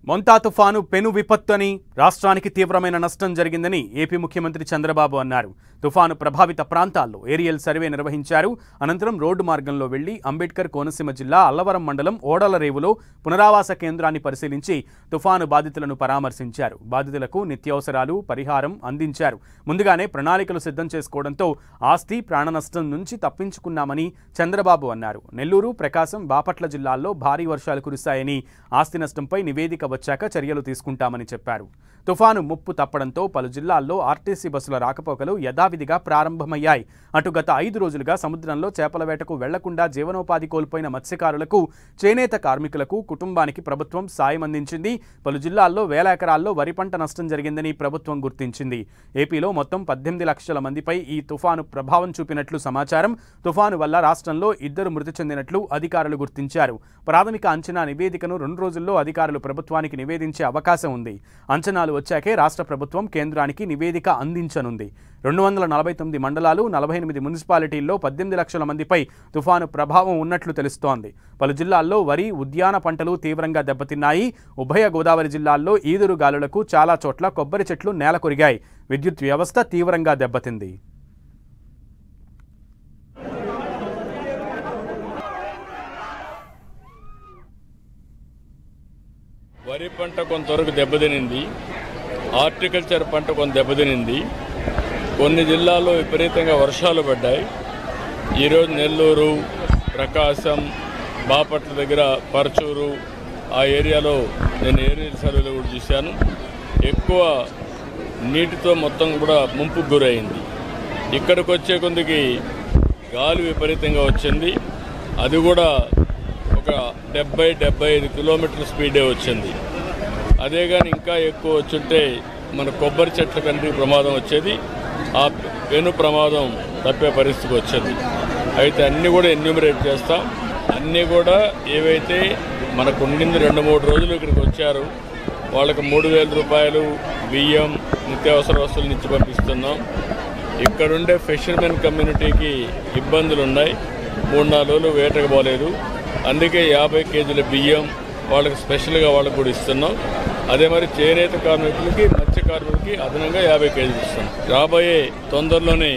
మొంతా తుఫాను పెను విపత్తు అని రాష్ట్రానికి తీవ్రమైన నష్టం జరిగిందని ఏపీ ముఖ్యమంత్రి చంద్రబాబు అన్నారు. తుఫాను ప్రభావిత ప్రాంతాల్లో ఏరియల్ సర్వే నిర్వహించారు. అనంతరం రోడ్డు మార్గంలో వెళ్లి అంబేద్కర్ కోనసీమ జిల్లా అల్లవరం మండలం ఓడలరేవులో పునరావాస కేంద్రాన్ని పరిశీలించి తుఫాను బాధితులను పరామర్శించారు. బాధితులకు నిత్యావసరాలు, పరిహారం అందించారు. ముందుగానే ప్రణాళికలు సిద్ధం చేసుకోవడంతో ఆస్తి, ప్రాణ నష్టం నుంచి తప్పించుకున్నామని చంద్రబాబు అన్నారు. నెల్లూరు, ప్రకాశం, బాపట్ల జిల్లాల్లో భారీ వర్షాలు కురిశాయని, ఆస్తి నష్టంపై నివేదిక వచ్చాక చర్యలు తీసుకుంటామని చెప్పారు. తుఫాను ముప్పు తప్పడంతో పలు జిల్లాల్లో ఆర్టీసీ బస్సుల రాకపోకలు యథావిధిగా ప్రారంభమయ్యాయి. అటు గత 5 రోజులుగా సముద్రంలో చేపల వేటకు వెళ్లకుండా జీవనోపాధి కోల్పోయిన మత్స్యకారులకు, చేనేత కార్మికులకు కుటుంబానికి ప్రభుత్వం సాయం అందించింది. పలు జిల్లాల్లో వేల ఎకరాల్లో వరి పంట నష్టం జరిగిందని ప్రభుత్వం గుర్తించింది. ఏపీలో మొత్తం 18 లక్షల మందిపై ఈ తుఫాను ప్రభావం చూపినట్లు సమాచారం. తుఫాను వల్ల రాష్ట్రంలో 2 మృతి చెందినట్లు అధికారులు గుర్తించారు. ప్రాథమిక అంచనా నివేదికను 2 రోజుల్లో అధికారులు ప్రభుత్వానికి నివేదించే అవకాశం ఉంది. అంచనాలు వచ్చాకే రాష్ట్ర ప్రభుత్వం కేంద్రానికి నివేదిక అందించనుంది. 249 మండలాలు, 48 మున్సిపాలిటీల్లో 18 లక్షల మందిపై తుఫాను ప్రభావం ఉన్నట్లు తెలుస్తోంది. పలు జిల్లాల్లో వరి, ఉద్యాన పంటలు తీవ్రంగా దెబ్బతిన్నాయి. ఉభయ గోదావరి జిల్లాల్లో ఈదురు గాలులకు చాలా చోట్ల కొబ్బరి చెట్లు నేలకొరిగాయి. విద్యుత్ వ్యవస్థ తీవ్రంగా దెబ్బతింది. వరి పంట కొంతవరకు దెబ్బతినింది. హార్టికల్చర్ పంట కొంత దెబ్బతినింది. కొన్ని జిల్లాల్లో విపరీతంగా వర్షాలు పడ్డాయి. ఈరోజు నెల్లూరు, ప్రకాశం, బాపట్ల దగ్గర పరచూరు ఆ ఏరియాలో నేను ఏరియల్ సర్వేలో కూడా చూశాను. ఎక్కువ నీటితో మొత్తం కూడా ముంపుకు గురైంది. ఇక్కడికి వచ్చే కొందికి గాలి విపరీతంగా వచ్చింది. అది కూడా ఒక 70-75 కిలోమీటర్ల స్పీడే వచ్చింది. అదే కానీ ఇంకా ఎక్కువ వచ్చుంటే మన కొబ్బరి చెట్ల కంటే ప్రమాదం వచ్చేది. ఆ పెను ప్రమాదం తప్పే పరిస్థితికి వచ్చేది. అయితే అన్నీ కూడా ఎన్యూమరేట్ చేస్తాం. అన్నీ కూడా ఏవైతే మనకు ఉండింది 2-3 రోజులు ఇక్కడికి వచ్చారు వాళ్ళకి 3,000 రూపాయలు బియ్యం, నిత్యావసర వస్తువుల నుంచి పంపిస్తున్నాం. ఇక్కడుండే ఫిషర్మెన్ కమ్యూనిటీకి ఇబ్బందులు ఉన్నాయి. 3-4 రోజులు వేటకు పోలేదు. అందుకే 50 కేజీల బియ్యం వాళ్ళకి స్పెషల్గా వాళ్ళకు కూడా ఇస్తున్నాం. అదే మరి చేనేత కార్మికులకి, మత్స్య కార్మికులకి అదనంగా 50 కేజీలు ఇస్తున్నాం. రాబోయే తొందరలోనే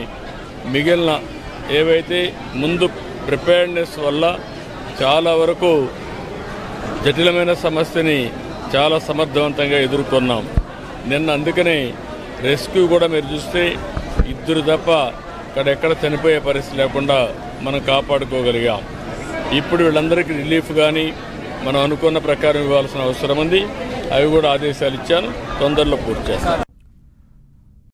మిగిలిన ఏవైతే ముందు ప్రిపేర్డ్నెస్ వల్ల చాలా వరకు జటిలమైన సమస్యని చాలా సమర్థవంతంగా ఎదుర్కొన్నాం. నిన్న అందుకనే రెస్క్యూ కూడా మీరు చూస్తే 2 తప్ప అక్కడెక్కడ చనిపోయే పరిస్థితి లేకుండా మనం కాపాడుకోగలిగాం. ఇప్పుడు వీళ్ళందరికీ రిలీఫ్ కానీ మనం అనుకున్న ప్రకారం ఇవ్వాల్సిన అవసరం ఉంది. అవి కూడా ఆదేశాలు ఇచ్చాను. తొందరలో పూర్తి చేస్తాను.